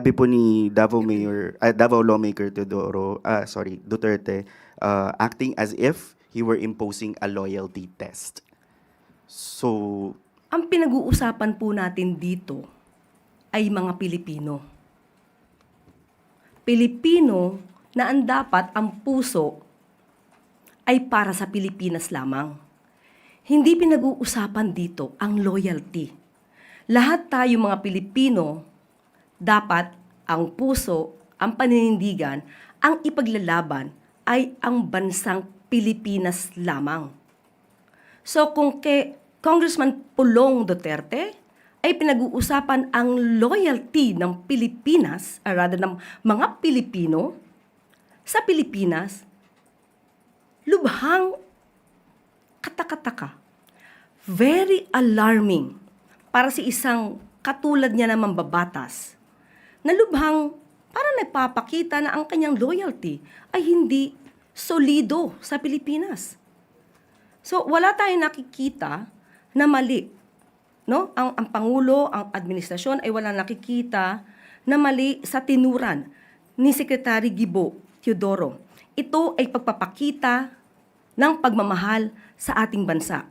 sinabi po ni Davao lawmaker Duterte, acting as if he were imposing a loyalty test. So, Ang pinag-uusapan po natin dito ay mga Pilipino. Pilipino na ang dapat ang puso ay para sa Pilipinas lamang. Hindi pinag-uusapan dito ang loyalty. Lahat tayo mga Pilipino, dapat ang puso, ang paninindigan, ang ipaglalaban ay ang bansang Pilipinas lamang. So kung Congressman Pulong Duterte ay pinag-uusapan ang loyalty ng Pilipinas, or rather ng mga Pilipino sa Pilipinas, lubhang katakataka. Very alarming para si isang katulad niya na mambabatas na lubhang para nagpapakita na ang kanyang loyalty ay hindi solido sa Pilipinas. So wala tayong nakikita na mali. No? Ang Pangulo, ang administrasyon ay wala nakikita na mali sa tinuran ni Secretary Gibo Teodoro. Ito ay pagpapakita ng pagmamahal sa ating bansa.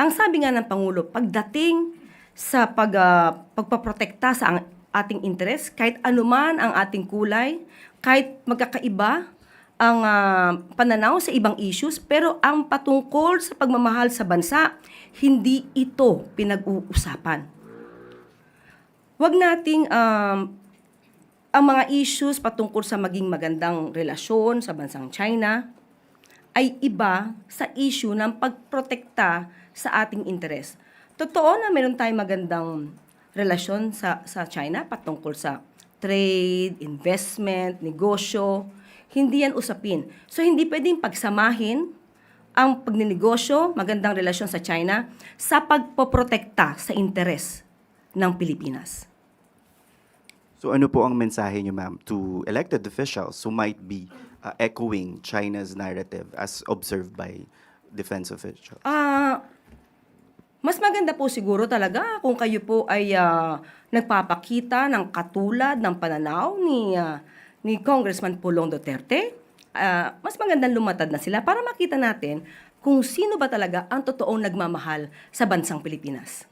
Ang sabi nga ng Pangulo, pagdating sa pagpaprotekta sa ating interes, kahit anuman ang ating kulay, kahit magkakaiba ang pananaw sa ibang issues, pero ang patungkol sa pagmamahal sa bansa, hindi ito pinag-uusapan. Huwag nating ang mga issues patungkol sa maging magandang relasyon sa bansang China ay iba sa issue ng pagprotekta sa ating interes. Totoo na meron tayong magandang relasyon sa China patungkol sa trade, investment, negosyo. Hindi yan usapin. So, hindi pwedeng pagsamahin ang pagninegosyo, magandang relasyon sa China, sa pagpoprotekta sa interes ng Pilipinas. so ano po ang mensahe niyo, ma'am, to elected officials who might be echoing China's narrative as observed by defense officials? Mas maganda po siguro talaga kung kayo po ay nagpapakita ng katulad ng pananaw ni Congressman Pulong Duterte. Mas magandang lumatad na sila para makita natin kung sino ba talaga ang totoong nagmamahal sa bansang Pilipinas.